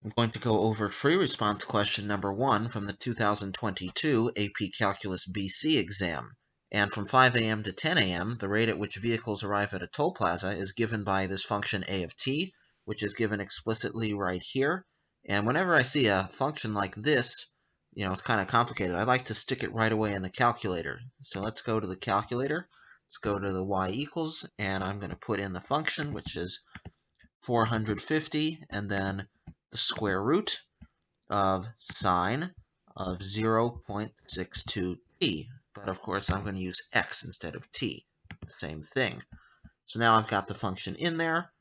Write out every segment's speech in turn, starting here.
I'm going to go over free response question number 1 from the 2022 AP Calculus BC exam. And from 5 a.m. to 10 a.m., the rate at which vehicles arrive at a toll plaza is given by this function a of t, which is given explicitly right here. And whenever I see a function like this, it's kind of complicated, I like to stick it right away in the calculator. So let's go to the calculator. Let's go to the y equals, and I'm going to put in the function, which is 450, and then the square root of sine of 0.62t. But of course, I'm going to use x instead of t. Same thing. So now I've got the function in there.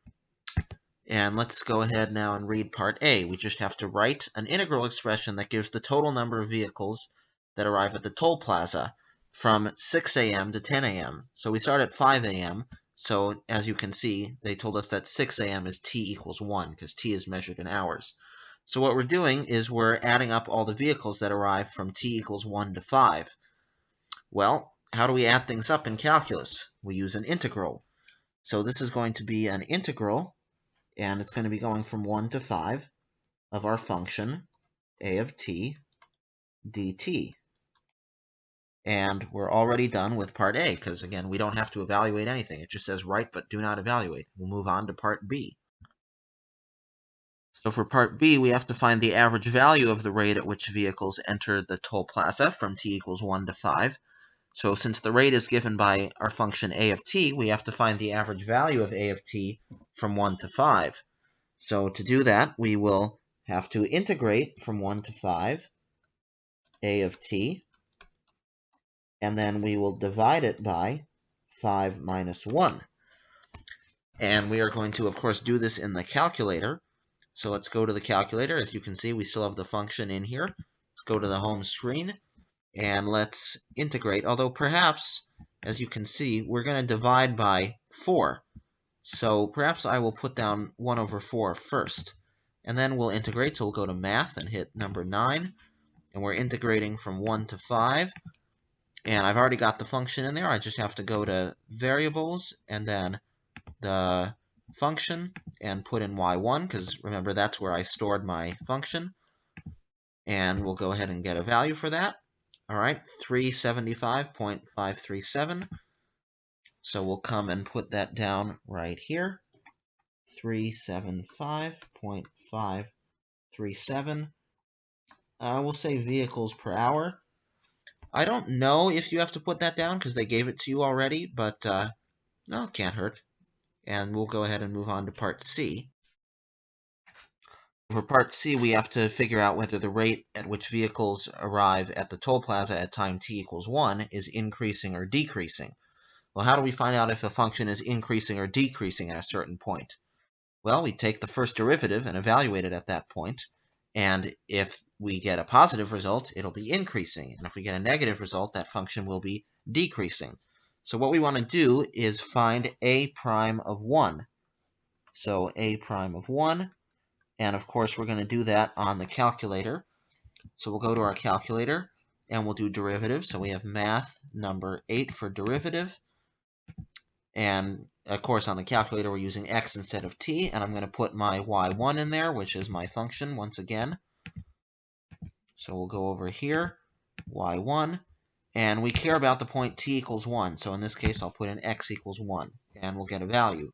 And let's go ahead now and read part A. We just have to write an integral expression that gives the total number of vehicles that arrive at the toll plaza from 6 a.m. to 10 a.m. So we start at 5 a.m. So as you can see, they told us that 6 a.m. is t equals 1, because t is measured in hours. So what we're doing is we're adding up all the vehicles that arrive from t equals 1 to 5. Well, how do we add things up in calculus? We use an integral. So this is going to be an integral, and it's going to be going from 1 to 5 of our function a of t dt. And we're already done with part A, because again, we don't have to evaluate anything. It just says write, but do not evaluate. We'll move on to part B. So for part B, we have to find the average value of the rate at which vehicles enter the toll plaza from t equals 1 to 5. So since the rate is given by our function a of t, we have to find the average value of a of t from 1 to 5. So to do that, we will have to integrate from 1 to 5 a of t, and then we will divide it by 5 minus 1. And we are going to, of course, do this in the calculator. So let's go to the calculator. As you can see, we still have the function in here. Let's go to the home screen, and let's integrate. Although perhaps, as you can see, we're going to divide by 4. So perhaps I will put down 1 over 4 first. And then we'll integrate. So we'll go to Math and hit number 9. And we're integrating from 1 to 5. And I've already got the function in there. I just have to go to Variables and then the function and put in y1, because remember, that's where I stored my function. And we'll go ahead and get a value for that. All right, 375.537. So we'll come and put that down right here. 375.537. We'll say vehicles per hour. I don't know if you have to put that down because they gave it to you already, but no, it can't hurt. And we'll go ahead and move on to part C. For part C, we have to figure out whether the rate at which vehicles arrive at the toll plaza at time t equals 1 is increasing or decreasing. Well, how do we find out if a function is increasing or decreasing at a certain point? Well, we take the first derivative and evaluate it at that point. And if we get a positive result, it'll be increasing. And if we get a negative result, that function will be decreasing. So what we want to do is find a prime of 1. So a prime of 1. And of course, we're going to do that on the calculator. So we'll go to our calculator and we'll do derivative. So we have math number 8 for derivative. And of course, on the calculator, we're using x instead of t. And I'm going to put my y1 in there, which is my function once again. So we'll go over here, y1. And we care about the point t equals 1. So in this case, I'll put in x equals 1. And we'll get a value.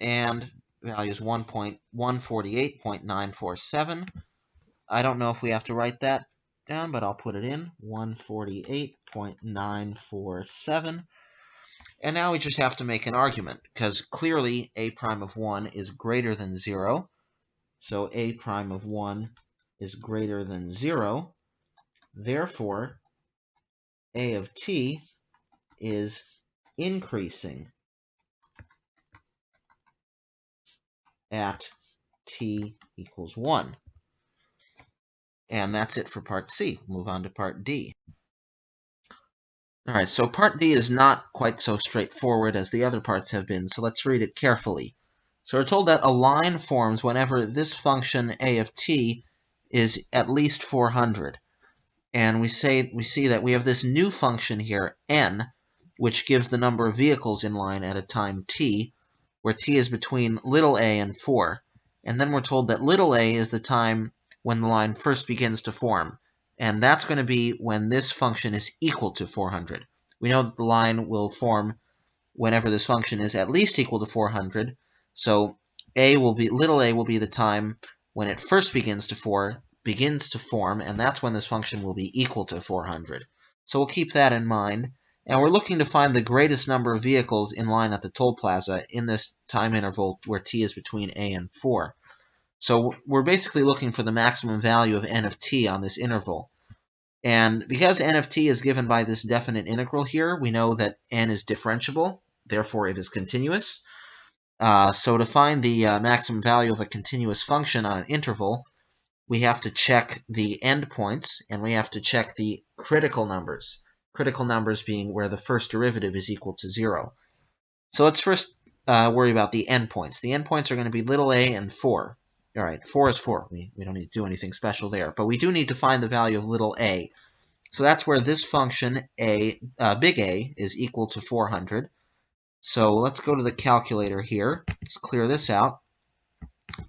And value is 148.947. I don't know if we have to write that down, but I'll put it in, 148.947. And now we just have to make an argument, because clearly a prime of 1 is greater than 0. So a prime of 1 is greater than 0. Therefore, a of t is increasing at t equals 1. And that's it for part C. Move on to part D. All right, so part D is not quite so straightforward as the other parts have been, so let's read it carefully. So we're told that a line forms whenever this function a of t is at least 400. And we see that we have this new function here, n, which gives the number of vehicles in line at a time t, where t is between little a and 4. and then we're told that little a is the time when the line first begins to form, and that's going to be when this function is equal to 400. We know that the line will form whenever this function is at least equal to 400, so little a will be the time when it first begins to form, and that's when this function will be equal to 400. So we'll keep that in mind. And we're looking to find the greatest number of vehicles in line at the toll plaza in this time interval where t is between a and 4. So we're basically looking for the maximum value of n of t on this interval. And because n of t is given by this definite integral here, we know that n is differentiable, therefore it is continuous. So to find the maximum value of a continuous function on an interval, we have to check the endpoints, and we have to check the critical numbers. Critical numbers being where the first derivative is equal to 0. So let's first worry about the endpoints. The endpoints are going to be little a and 4. All right, 4 is 4. We don't need to do anything special there. But we do need to find the value of little a. So that's where this function, big A, is equal to 400. So let's go to the calculator here. Let's clear this out.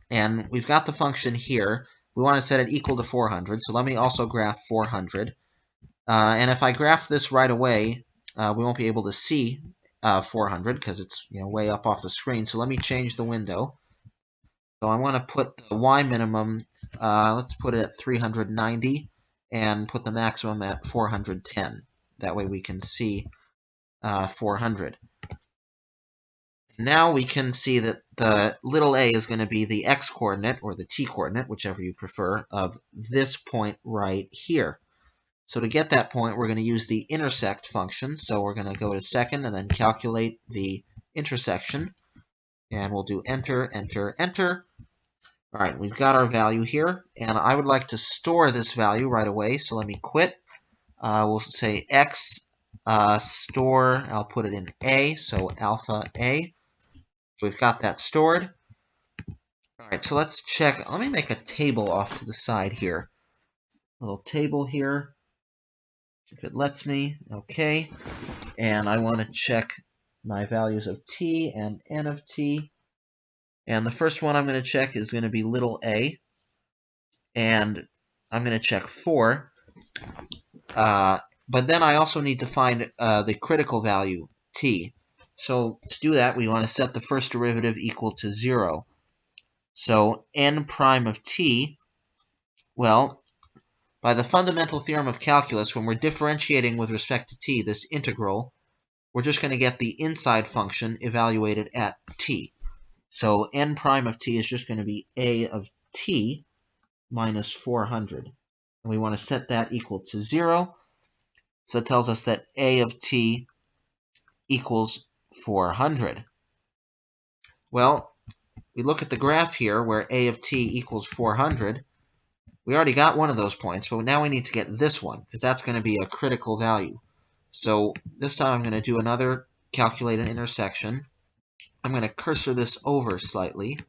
And we've got the function here. We want to set it equal to 400, so let me also graph 400. And if I graph this right away, we won't be able to see 400 because it's way up off the screen. So let me change the window. So I want to put the y minimum, let's put it at 390, and put the maximum at 410. That way we can see 400. Now we can see that the little a is going to be the x-coordinate, or the t-coordinate, whichever you prefer, of this point right here. So to get that point, we're going to use the intersect function. So we're going to go to second and then calculate the intersection. And we'll do enter, enter, enter. All right, we've got our value here. And I would like to store this value right away, so let me quit. We'll say x store, I'll put it in a, so alpha a. We've got that stored. All right, so let's check. Let me make a table off to the side here. A little table here, if it lets me. Okay. And I want to check my values of t and n of t. And the first one I'm going to check is going to be little a. And I'm going to check 4. But then I also need to find the critical value, t. So to do that, we want to set the first derivative equal to 0. So n prime of t, well, by the fundamental theorem of calculus, when we're differentiating with respect to t, this integral, we're just going to get the inside function evaluated at t. So n prime of t is just going to be a of t minus 400. And we want to set that equal to 0. So it tells us that a of t equals 400. Well, we look at the graph here where a of t equals 400. We already got one of those points, but now we need to get this one, because that's going to be a critical value. So this time I'm going to do another calculate an intersection. I'm going to cursor this over slightly,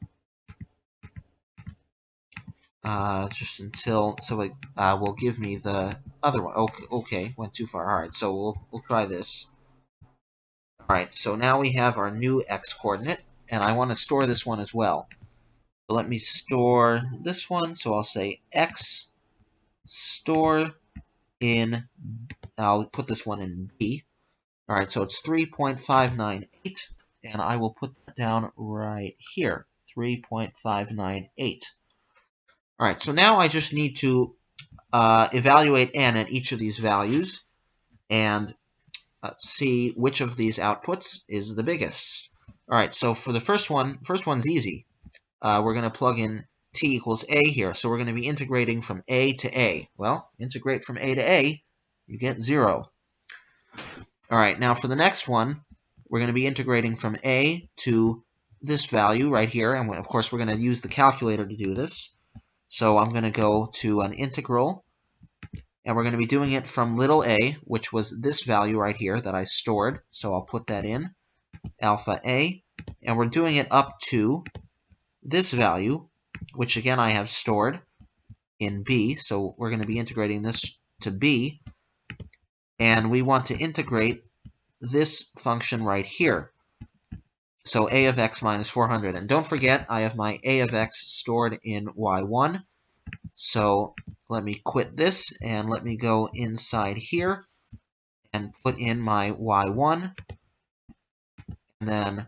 just until, so it will give me the other one. Okay, went too far. All right, so we'll try this. All right, so now we have our new x-coordinate, and I want to store this one as well. So let me store this one. So I'll say x store in, I'll put this one in B. All right, so it's 3.598, and I will put that down right here, 3.598. All right, so now I just need to evaluate n at each of these values, and see which of these outputs is the biggest. All right, so for the first one's easy. We're going to plug in t equals a here, so we're going to be integrating from a to a. Well, integrate from a to a, you get 0. All right, now for the next one, we're going to be integrating from a to this value right here, and of course we're going to use the calculator to do this. So I'm going to go to an integral, and we're going to be doing it from little a, which was this value right here that I stored. So I'll put that in, alpha a, and we're doing it up to this value, which again I have stored in b. So we're going to be integrating this to b, and we want to integrate this function right here. So a of x minus 400. And don't forget, I have my a of x stored in y1. So let me quit this and let me go inside here and put in my y1. And then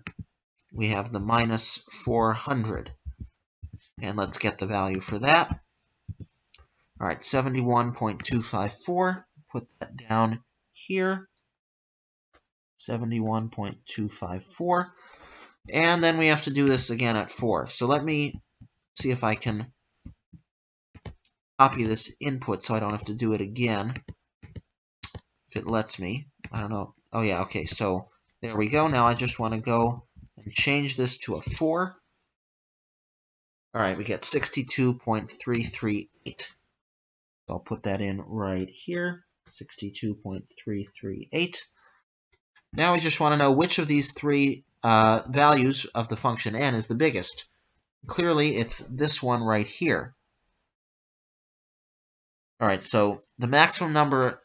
we have the minus 400. And let's get the value for that. All right, 71.254. Put that down here. 71.254. And then we have to do this again at 4. So let me see if I can copy this input so I don't have to do it again. If it lets me. I don't know. Oh, yeah, okay. So there we go. Now I just want to go and change this to a 4. All right, we get 62.338. So I'll put that in right here. 62.338. Now we just want to know which of these three values of the function n is the biggest. Clearly, it's this one right here. All right, so the maximum number,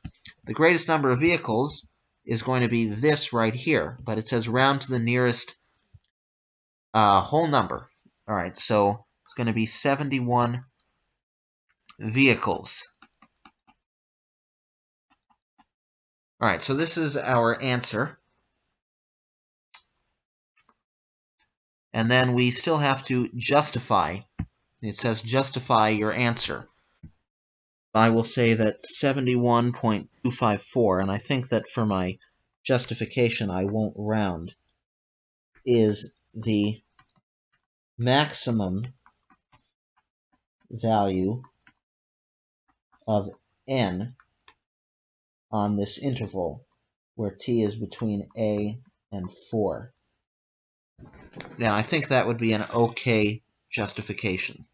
the greatest number of vehicles is going to be this right here, but it says round to the nearest whole number. All right, so it's going to be 71 vehicles. All right, so this is our answer. And then we still have to justify. It says justify your answer. I will say that 71.254, and I think that for my justification I won't round, is the maximum value of n on this interval where t is between a and 4. Now, I think that would be an okay justification.